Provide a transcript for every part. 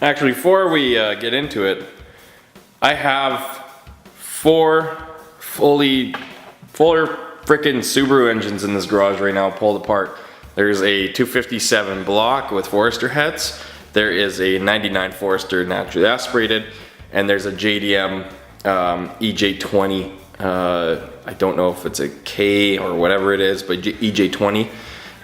Actually, before we get into it, I have four frickin' Subaru engines in this garage right now pulled apart. There's a 257 block with Forester heads. There is a 99 Forester naturally aspirated, and there's a JDM EJ20. I don't know if it's a K or whatever it is, but EJ20.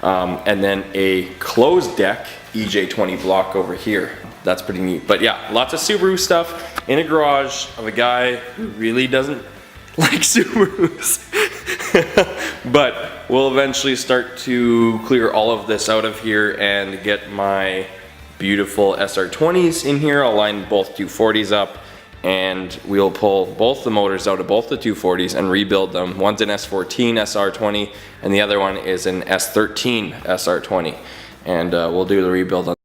And then a closed deck EJ20 block over here. That's pretty neat. But yeah, lots of Subaru stuff in a garage of a guy who really doesn't like Subarus. But we'll eventually start to clear all of this out of here and get my beautiful SR20s in here. I'll line both 240s up, and we'll pull both the motors out of both the 240s and rebuild them. One's an S14 SR20 and the other one is an S13 SR20, and we'll do the rebuild on.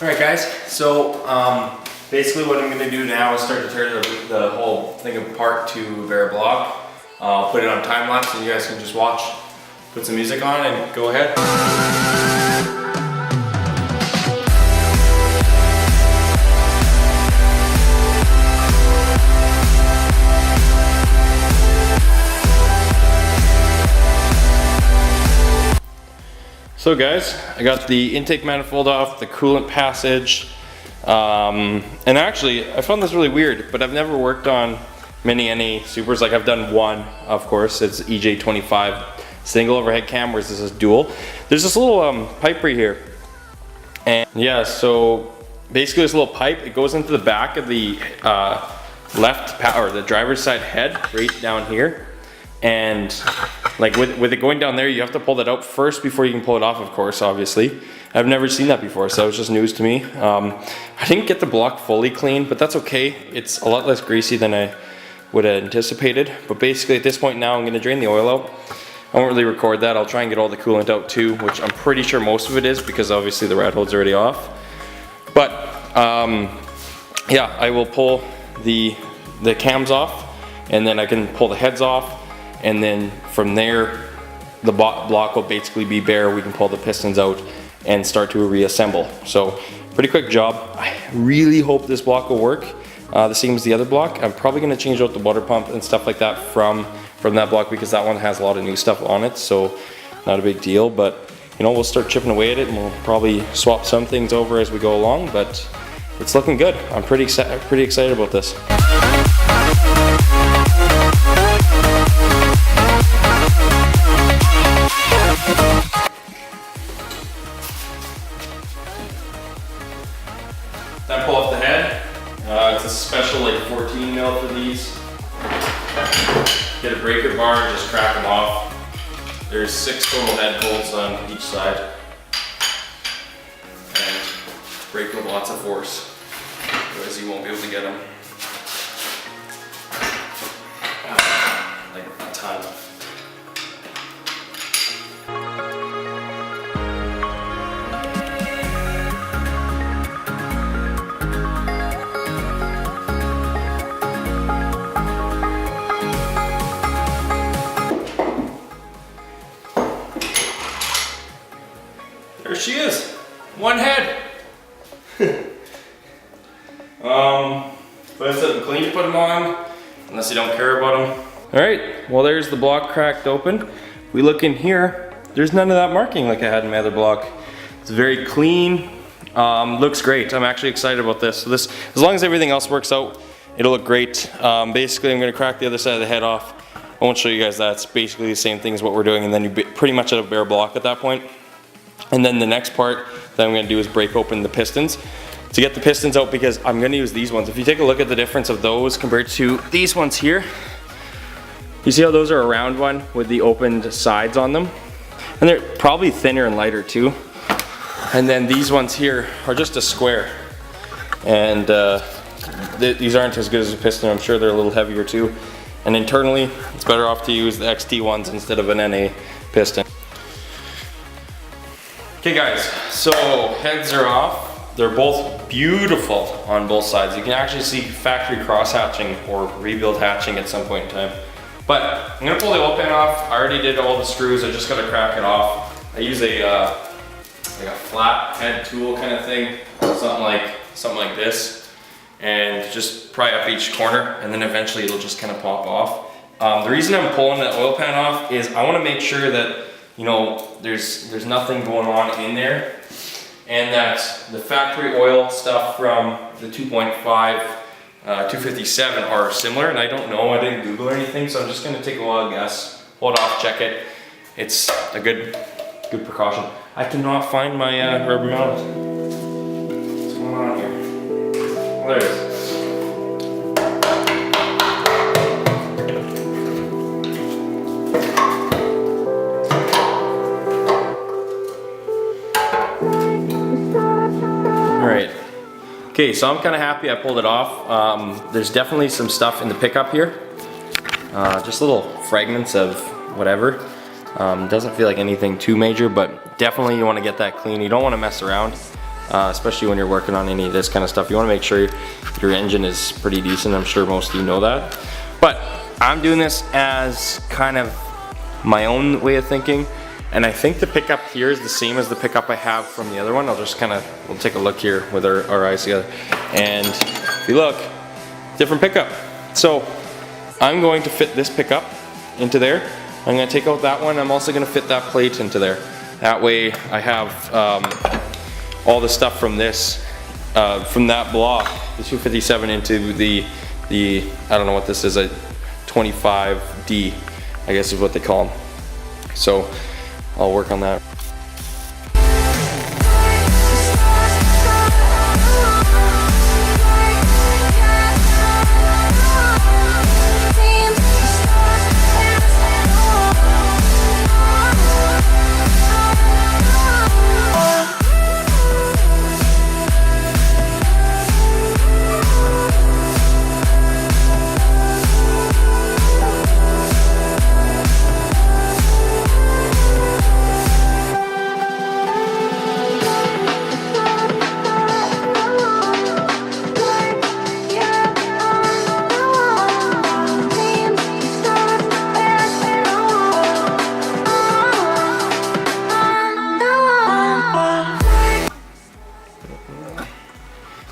Alright guys, so basically what I'm going to do now is start to tear the whole thing apart to bare block. I'll put it on time lapse and you guys can just watch, put some music on and go ahead. So guys, I got the intake manifold off, the coolant passage, and actually I found this really weird, but I've never worked on any Supers. Like I've done one, of course, it's EJ25 single overhead cam, whereas this is dual. There's this little pipe right here, and yeah, so basically this little pipe, it goes into the back of the the driver's side head, right down here. And like with it going down there, you have to pull that out first before you can pull it off, of course, obviously. I've never seen that before, so it was just news to me. I didn't get the block fully clean, but that's okay. It's a lot less greasy than I would have anticipated. But basically at this point now, I'm gonna drain the oil out. I won't really record that. I'll try and get all the coolant out too, which I'm pretty sure most of it is because obviously the rad hold's already off. But yeah, I will pull the cams off, and then I can pull the heads off. And then from there, the block will basically be bare. We can pull the pistons out and start to reassemble. So pretty quick job. I really hope this block will work. The same as the other block. I'm probably gonna change out the water pump and stuff like that from that block because that one has a lot of new stuff on it. So not a big deal, but you know, we'll start chipping away at it and we'll probably swap some things over as we go along, but it's looking good. I'm pretty excited about this. Then pull off the head. It's a special like 14 mil for these. Get a breaker bar and just crack them off. There's 6 total head bolts on each side. And break with lots of force. Otherwise you won't be able to get them. Like a ton. There she is, one head. But it's something clean to put them on, unless you don't care about them. All right, well there's the block cracked open. If we look in here, there's none of that marking like I had in my other block. It's very clean, looks great. I'm actually excited about this. So this, as long as everything else works out, it'll look great. Basically I'm gonna crack the other side of the head off I won't show you guys that. It's basically the same thing as what we're doing, and then you pretty much at a bare block at that point. And then the next part that I'm gonna do is break open the pistons. To get the pistons out, because I'm gonna use these ones. If you take a look at the difference of those compared to these ones here, you see how those are a round one with the opened sides on them? And they're probably thinner and lighter too. And then these ones here are just a square. And these aren't as good as a piston. I'm sure they're a little heavier too. And internally, it's better off to use the XT ones instead of an NA piston. Okay guys, so heads are off. They're both beautiful on both sides. You can actually see factory cross hatching or rebuild hatching at some point in time. But I'm gonna pull the oil pan off. I already did all the screws. I just gotta crack it off. I use a like a flat head tool kind of thing, something like this, and just pry up each corner, and then eventually it'll just kind of pop off. The reason I'm pulling the oil pan off is I want to make sure that, you know, there's nothing going on in there, and that the factory oil stuff from the 2.5 257 are similar, and I don't know, I didn't Google or anything, so I'm just gonna take a wild guess, pull it off, check it. It's a good precaution. I cannot find my rubber mallet. What's going on here? Oh, there it is. Alright. Okay, so I'm kind of happy I pulled it off. There's definitely some stuff in the pickup here. Just little fragments of whatever. Doesn't feel like anything too major, but definitely you want to get that clean. You don't want to mess around, especially when you're working on any of this kind of stuff. You want to make sure your engine is pretty decent. I'm sure most of you know that. But I'm doing this as kind of my own way of thinking. And I think the pickup here is the same as the pickup I have from the other one. I'll just kind of, we'll take a look here with our eyes together. And if you look, different pickup. So I'm going to fit this pickup into there. I'm going to take out that one. I'm also going to fit that plate into there. That way I have all the stuff from this, from that block, the 257 into the I don't know what this is, a 25D, I guess is what they call them. So I'll work on that.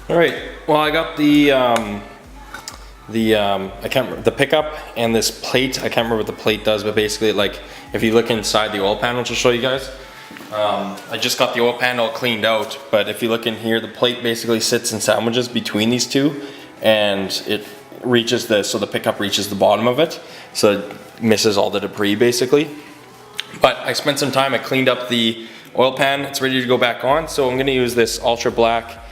Alright, well I got the pickup and this plate. I can't remember what the plate does, but basically, like, if you look inside the oil pan, which I'll show you guys, I just got the oil pan all cleaned out, but if you look in here, the plate basically sits in sandwiches between these two, and it reaches so the pickup reaches the bottom of it, so it misses all the debris basically. But I spent some time, I cleaned up the oil pan, it's ready to go back on, so I'm gonna use this ultra black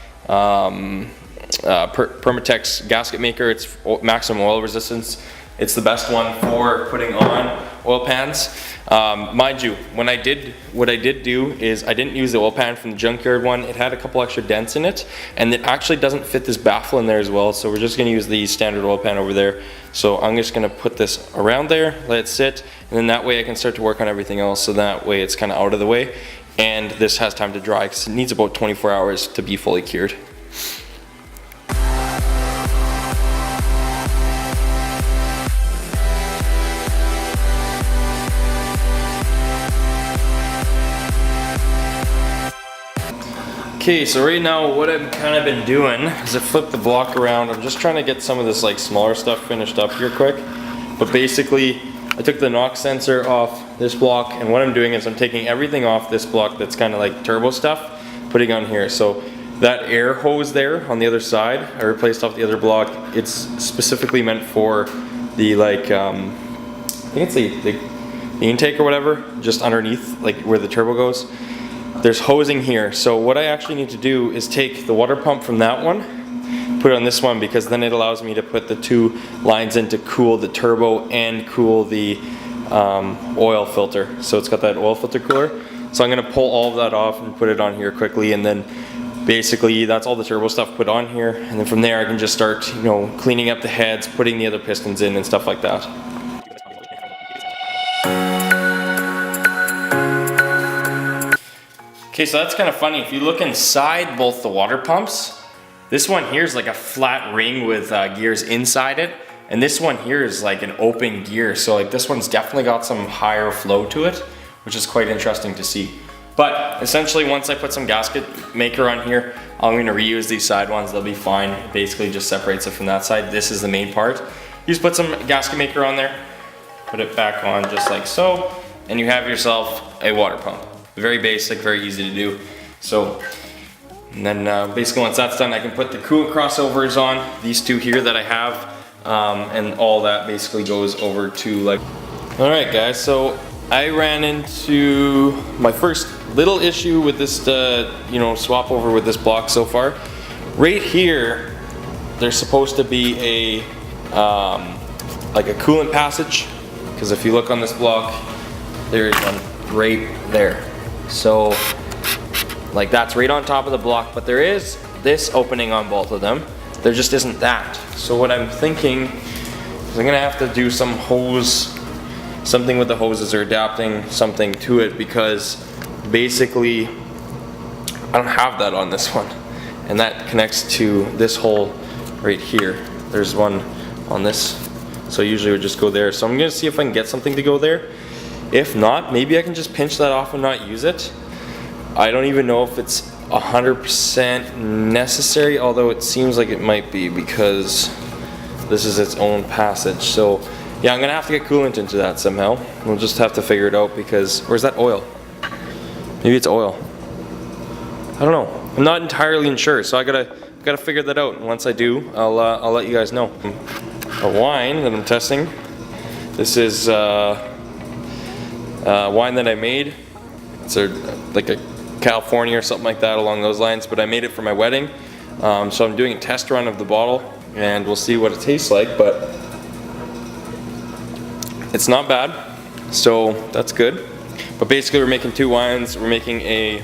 Permatex gasket maker. It's maximum oil resistance. It's the best one for putting on oil pans. Mind you, what I did do is I didn't use the oil pan from the junkyard one. It had a couple extra dents in it, and it actually doesn't fit this baffle in there as well, so we're just going to use the standard oil pan over there. So I'm just going to put this around there, let it sit, and then that way I can start to work on everything else, so that way it's kind of out of the way. And this has time to dry because it needs about 24 hours to be fully cured. Okay, so right now what I've kind of been doing is I flipped the block around. I'm just trying to get some of this like smaller stuff finished up here quick. But basically, I took the knock sensor off this block, and what I'm doing is I'm taking everything off this block that's kind of like turbo stuff, putting on here. So that air hose there on the other side, I replaced off the other block. It's specifically meant for the like think it's the intake or whatever, just underneath, like where the turbo goes. There's hosing here. So what I actually need to do is take the water pump from that one, put it on this one, because then it allows me to put the 2 lines in to cool the turbo and cool the oil filter. So it's got that oil filter cooler. So I'm gonna pull all of that off and put it on here quickly, and then basically that's all the turbo stuff put on here. And then from there I can just start, you know, cleaning up the heads, putting the other pistons in and stuff like that. Okay, so that's kind of funny. If you look inside both the water pumps, this one here is like a flat ring with gears inside it, and this one here is like an open gear. So like this one's definitely got some higher flow to it, which is quite interesting to see. But essentially, once I put some gasket maker on here, I'm going to reuse these side ones. They'll be fine. It basically just separates it from that side. This is the main part. You just put some gasket maker on there, put it back on just like so, and you have yourself a water pump. Very basic, very easy to do. So, and then basically once that's done, I can put the coolant crossovers on, these 2 here that I have, and all that basically goes over to like... Alright guys, so I ran into my first little issue with this, you know, swap over with this block so far. Right here, there's supposed to be a, like a coolant passage, because if you look on this block, there is one right there. So, like that's right on top of the block, but there is this opening on both of them. There just isn't that. So what I'm thinking is I'm gonna have to do some hose, something with the hoses or adapting something to it, because basically I don't have that on this one. And that connects to this hole right here. There's one on this. So usually it would just go there. So I'm gonna see if I can get something to go there. If not, maybe I can just pinch that off and not use it. I don't even know if it's 100% necessary, although it seems like it might be, because this is its own passage. So yeah, I'm gonna have to get coolant into that somehow. We'll just have to figure it out, because where's that oil? Maybe it's oil. I don't know. I'm not entirely sure, so I gotta figure that out. And once I do, I'll let you guys know. A wine that I'm testing. This is wine that I made. It's like a California or something like that along those lines, but I made it for my wedding. So I'm doing a test run of the bottle, and we'll see what it tastes like, but it's not bad, so that's good. But basically we're making 2 wines. We're making a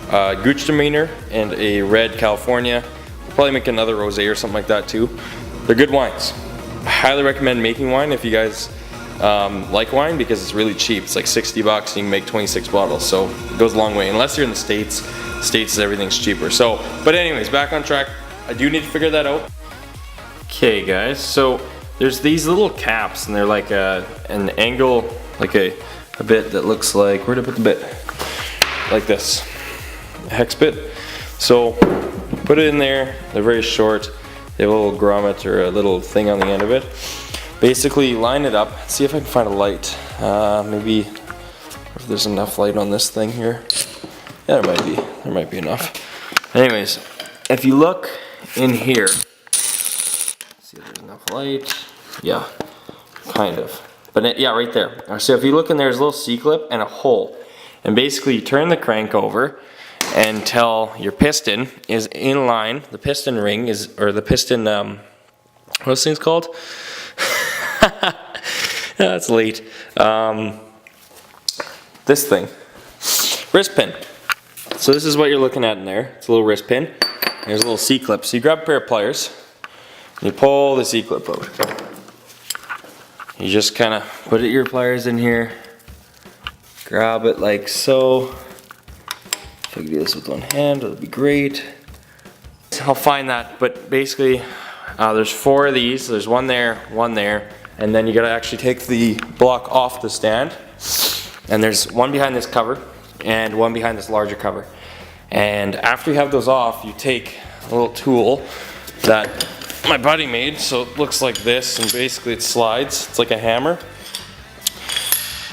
Gewürztraminer and a red California. We'll probably make another rosé or something like that too. They're good wines. I highly recommend making wine if you guys like wine, because it's really cheap. It's like 60 bucks and you can make 26 bottles, so it goes a long way. Unless you're in the States, everything's cheaper. So, but anyways, back on track. I do need to figure that out. Okay guys, so there's these little caps, and they're like an angle, like a bit that looks like, where'd I put the bit? Like this, a hex bit. So put it in there. They're very short. They have a little grommet or a little thing on the end of it. Basically line it up, see if I can find a light. Maybe if there's enough light on this thing here. Yeah, there might be enough. Anyways, if you look in here, see if there's enough light. Yeah, kind of. But yeah, right there. So if you look in there, there's a little C-clip and a hole. And basically you turn the crank over until your piston is in line. The piston ring is, or the piston, what's this thing's called? That's late. This thing, wrist pin. So this is what you're looking at in there. It's a little wrist pin. There's a little C-clip. So you grab a pair of pliers, and you pull the C-clip out. You just kind of put your pliers in here, grab it like so. If I could do this with one hand, that would be great. I'll find that, but basically there's 4 of these. There's one there, and then you gotta actually take the block off the stand. And there's one behind this cover and one behind this larger cover. And after you have those off, you take a little tool that my buddy made, so it looks like this, and basically it slides. It's like a hammer.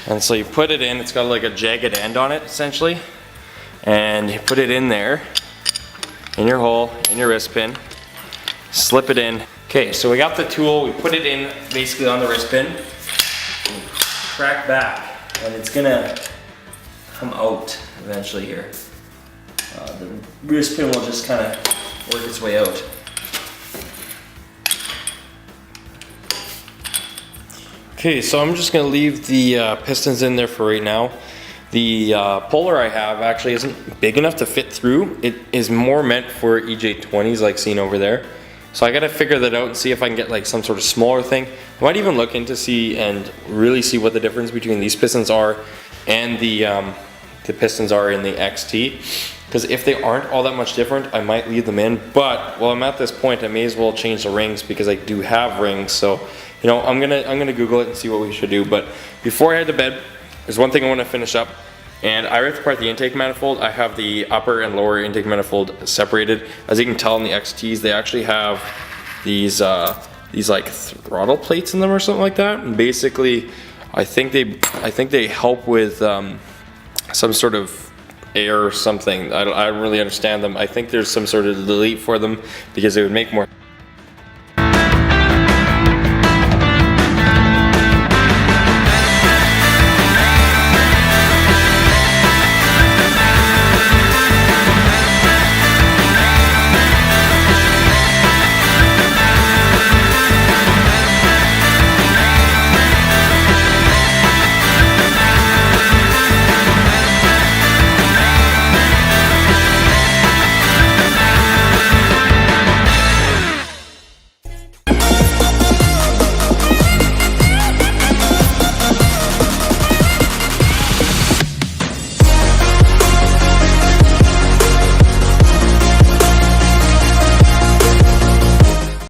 And so you put it in, it's got like a jagged end on it essentially. And you put it in there, in your hole, in your wrist pin, slip it in. Okay, so we got the tool, we put it in basically on the wrist pin. track back, and it's gonna come out eventually here. The rear spin will just kind of work its way out. Okay, so I'm just gonna leave the pistons in there for right now. The puller I have actually isn't big enough to fit through. It is more meant for EJ20s like seen over there. So I gotta figure that out and see if I can get like some sort of smaller thing. I might even look into see and really see what the difference between these pistons are and the pistons are in the XT. Because if they aren't all that much different, I might leave them in. But while I'm at this point, I may as well change the rings because I do have rings. So, you know, I'm gonna Google it and see what we should do. But before I head to bed, there's one thing I want to finish up. And I ripped apart the intake manifold. I have the upper and lower intake manifold separated. As you can tell in the XTs, they actually have these like throttle plates in them or something like that. And basically, I think they help with some sort of air or something. I don't really understand them. I think there's some sort of delete for them because it would make more